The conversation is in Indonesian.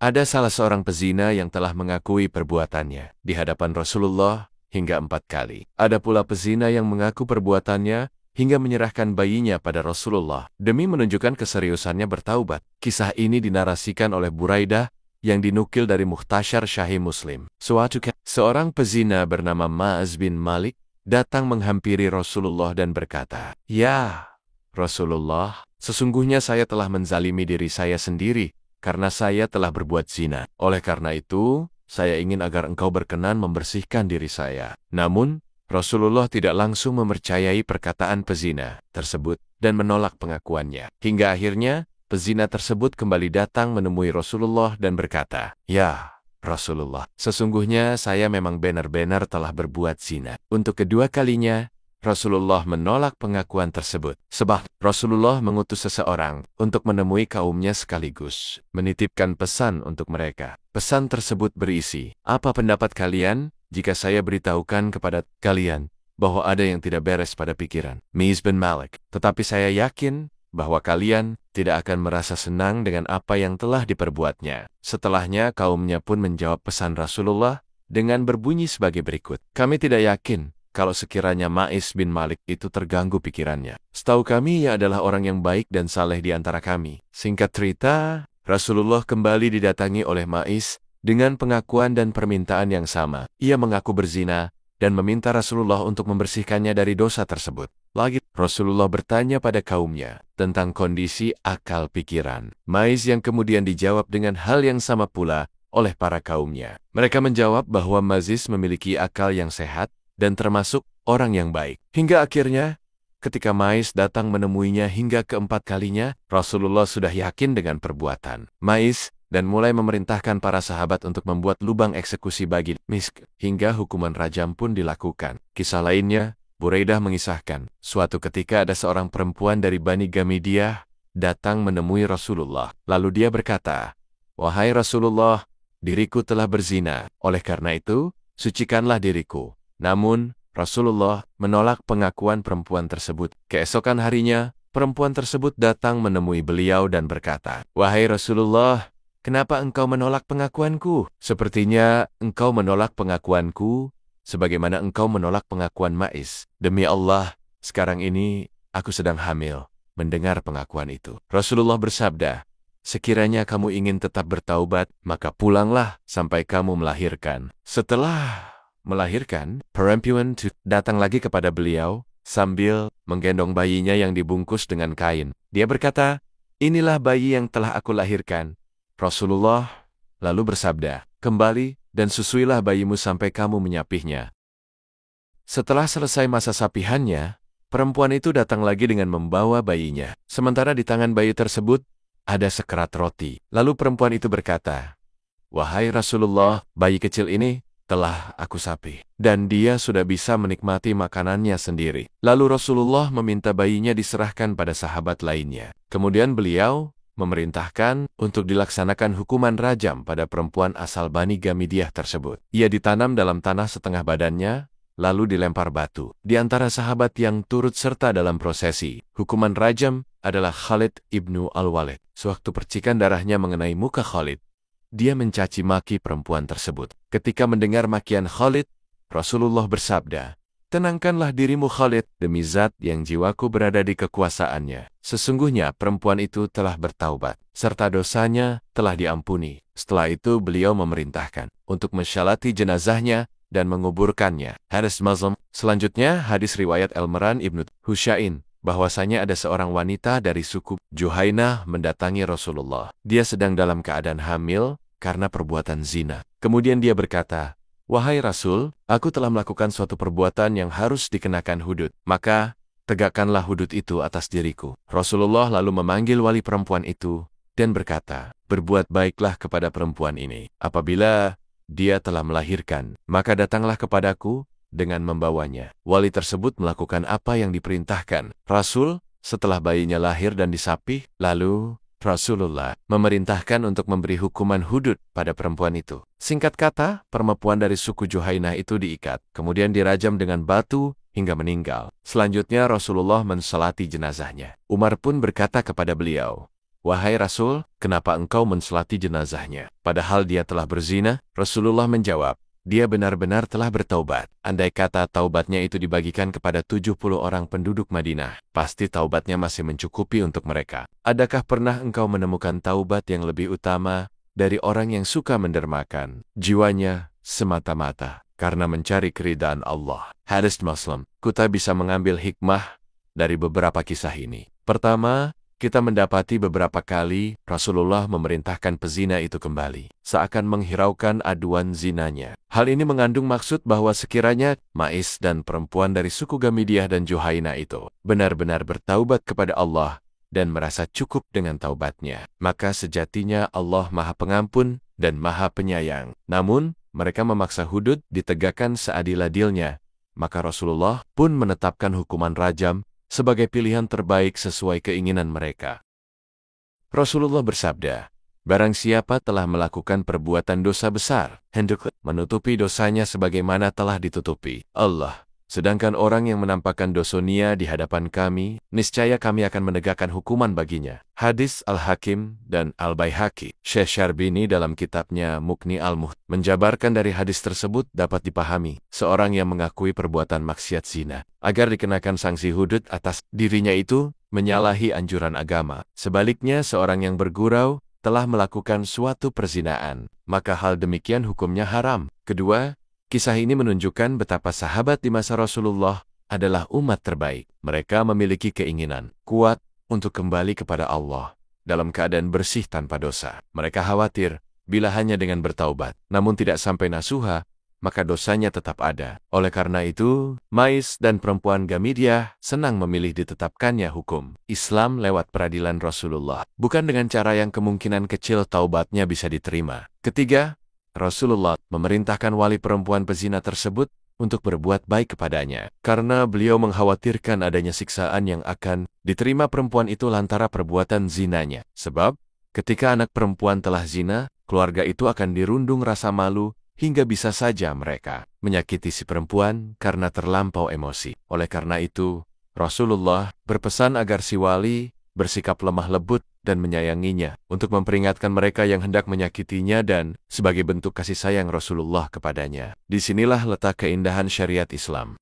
Ada salah seorang pezina yang telah mengakui perbuatannya di hadapan Rasulullah hingga 4 kali. Ada pula pezina yang mengaku perbuatannya hingga menyerahkan bayinya pada Rasulullah demi menunjukkan keseriusannya bertaubat. Kisah ini dinarasikan oleh Buraidah yang dinukil dari Mukhtasar Sahih Muslim. Suatu ketika, seorang pezina bernama Ma'az bin Malik datang menghampiri Rasulullah dan berkata, "Ya Rasulullah, sesungguhnya saya telah menzalimi diri saya sendiri karena saya telah berbuat zina. Oleh karena itu, saya ingin agar engkau berkenan membersihkan diri saya." Namun, Rasulullah tidak langsung mempercayai perkataan pezina tersebut dan menolak pengakuannya. Hingga akhirnya, pezina tersebut kembali datang menemui Rasulullah dan berkata, "Ya Rasulullah, sesungguhnya saya memang benar-benar telah berbuat zina." Untuk kedua kalinya, Rasulullah menolak pengakuan tersebut. Sebab Rasulullah mengutus seseorang untuk menemui kaumnya sekaligus menitipkan pesan untuk mereka. Pesan tersebut berisi, "Apa pendapat kalian jika saya beritahukan kepada kalian bahwa ada yang tidak beres pada pikiran Ma'az bin Malik? Tetapi saya yakin bahwa kalian tidak akan merasa senang dengan apa yang telah diperbuatnya." Setelahnya kaumnya pun menjawab pesan Rasulullah dengan berbunyi sebagai berikut, "Kami tidak yakin kalau sekiranya Ma'az bin Malik itu terganggu pikirannya. Setahu kami ia adalah orang yang baik dan saleh di antara kami." Singkat cerita, Rasulullah kembali didatangi oleh Ma'az dengan pengakuan dan permintaan yang sama. Ia mengaku berzina dan meminta Rasulullah untuk membersihkannya dari dosa tersebut. Lagi, Rasulullah bertanya pada kaumnya tentang kondisi akal pikiran Ma'az yang kemudian dijawab dengan hal yang sama pula oleh para kaumnya. Mereka menjawab bahwa Ma'az memiliki akal yang sehat dan termasuk orang yang baik. Hingga akhirnya, ketika Ma'az datang menemuinya hingga keempat kalinya, Rasulullah sudah yakin dengan perbuatan Ma'az dan mulai memerintahkan para sahabat untuk membuat lubang eksekusi bagi Misk, hingga hukuman rajam pun dilakukan. Kisah lainnya, Buraidah mengisahkan, suatu ketika ada seorang perempuan dari Bani Gamidiyah datang menemui Rasulullah. Lalu dia berkata, "Wahai Rasulullah, diriku telah berzina, oleh karena itu, sucikanlah diriku." Namun, Rasulullah menolak pengakuan perempuan tersebut. Keesokan harinya, perempuan tersebut datang menemui beliau dan berkata, "Wahai Rasulullah, kenapa engkau menolak pengakuanku? Sepertinya engkau menolak pengakuanku sebagaimana engkau menolak pengakuan Ma'az. Demi Allah, sekarang ini aku sedang hamil mendengar pengakuan itu." Rasulullah bersabda, "Sekiranya kamu ingin tetap bertaubat, maka pulanglah sampai kamu melahirkan." Setelah melahirkan, perempuan itu datang lagi kepada beliau sambil menggendong bayinya yang dibungkus dengan kain. Dia berkata, "Inilah bayi yang telah aku lahirkan." Rasulullah lalu bersabda, "Kembali dan susuilah bayimu sampai kamu menyapihnya." Setelah selesai masa sapihannya, perempuan itu datang lagi dengan membawa bayinya. Sementara di tangan bayi tersebut ada sekerat roti. Lalu perempuan itu berkata, "Wahai Rasulullah, bayi kecil ini telah aku sapih, dan dia sudah bisa menikmati makanannya sendiri." Lalu Rasulullah meminta bayinya diserahkan pada sahabat lainnya. Kemudian beliau memerintahkan untuk dilaksanakan hukuman rajam pada perempuan asal Bani Gamidiyah tersebut. Ia ditanam dalam tanah setengah badannya, lalu dilempar batu. Di antara sahabat yang turut serta dalam prosesi hukuman rajam adalah Khalid ibnu Al-Walid. Sewaktu percikan darahnya mengenai muka Khalid, dia mencaci maki perempuan tersebut. Ketika mendengar makian Khalid, Rasulullah bersabda, "Tenangkanlah dirimu Khalid, demi zat yang jiwaku berada di kekuasaannya. Sesungguhnya perempuan itu telah bertaubat, serta dosanya telah diampuni." Setelah itu beliau memerintahkan untuk mensyalati jenazahnya dan menguburkannya. Hadis Muslim. Selanjutnya, hadis riwayat Al-Maran ibnu Husyain, bahwasanya ada seorang wanita dari suku Juhainah mendatangi Rasulullah. Dia sedang dalam keadaan hamil karena perbuatan zina. Kemudian dia berkata, "Wahai Rasul, aku telah melakukan suatu perbuatan yang harus dikenakan hudud. Maka, tegakkanlah hudud itu atas diriku." Rasulullah lalu memanggil wali perempuan itu dan berkata, "Berbuat baiklah kepada perempuan ini. Apabila dia telah melahirkan, maka datanglah kepadaku dengan membawanya." Wali tersebut melakukan apa yang diperintahkan Rasul. Setelah bayinya lahir dan disapih, lalu Rasulullah memerintahkan untuk memberi hukuman hudud pada perempuan itu. Singkat kata, perempuan dari suku Juhainah itu diikat, kemudian dirajam dengan batu hingga meninggal. Selanjutnya Rasulullah mensalati jenazahnya. Umar pun berkata kepada beliau, "Wahai Rasul, kenapa engkau menselati jenazahnya? Padahal dia telah berzina?" Rasulullah menjawab, "Dia benar-benar telah bertaubat." Andai kata taubatnya itu dibagikan kepada 70 orang penduduk Madinah, pasti taubatnya masih mencukupi untuk mereka. Adakah pernah engkau menemukan taubat yang lebih utama dari orang yang suka mendermakan jiwanya semata-mata karena mencari keridaan Allah? Hadis Muslim. Kita bisa mengambil hikmah dari beberapa kisah ini. Pertama, kita mendapati beberapa kali Rasulullah memerintahkan pezina itu kembali, seakan menghiraukan aduan zinanya. Hal ini mengandung maksud bahwa sekiranya Mais dan perempuan dari suku Gamidiyah dan Juhaina itu benar-benar bertaubat kepada Allah dan merasa cukup dengan taubatnya, maka sejatinya Allah Maha Pengampun dan Maha Penyayang. Namun, mereka memaksa hudud ditegakkan seadil-adilnya, maka Rasulullah pun menetapkan hukuman rajam sebagai pilihan terbaik sesuai keinginan mereka. Rasulullah bersabda, "Barang siapa telah melakukan perbuatan dosa besar, hendak menutupi dosanya sebagaimana telah ditutupi Allah. Sedangkan orang yang menampakkan dosonia di hadapan kami, niscaya kami akan menegakkan hukuman baginya." Hadis Al-Hakim dan Al-Baihaqi. Syekh Syarbini dalam kitabnya Mughni Al-Muhtaj menjabarkan dari hadis tersebut dapat dipahami, seorang yang mengakui perbuatan maksiat zina, agar dikenakan sanksi hudud atas dirinya itu, menyalahi anjuran agama. Sebaliknya, seorang yang bergurau telah melakukan suatu perzinaan, maka hal demikian hukumnya haram. Kedua, kisah ini menunjukkan betapa sahabat di masa Rasulullah adalah umat terbaik. Mereka memiliki keinginan kuat untuk kembali kepada Allah dalam keadaan bersih tanpa dosa. Mereka khawatir bila hanya dengan bertaubat, namun tidak sampai nasuha, maka dosanya tetap ada. Oleh karena itu, Mais dan perempuan Gamidiyah senang memilih ditetapkannya hukum Islam lewat peradilan Rasulullah, bukan dengan cara yang kemungkinan kecil taubatnya bisa diterima. Ketiga, Rasulullah memerintahkan wali perempuan pezina tersebut untuk berbuat baik kepadanya, karena beliau mengkhawatirkan adanya siksaan yang akan diterima perempuan itu lantaran perbuatan zinanya. Sebab, ketika anak perempuan telah zina, keluarga itu akan dirundung rasa malu hingga bisa saja mereka menyakiti si perempuan karena terlampau emosi. Oleh karena itu, Rasulullah berpesan agar si wali bersikap lemah lembut dan menyayanginya untuk memperingatkan mereka yang hendak menyakitinya dan sebagai bentuk kasih sayang Rasulullah kepadanya. Disinilah letak keindahan syariat Islam.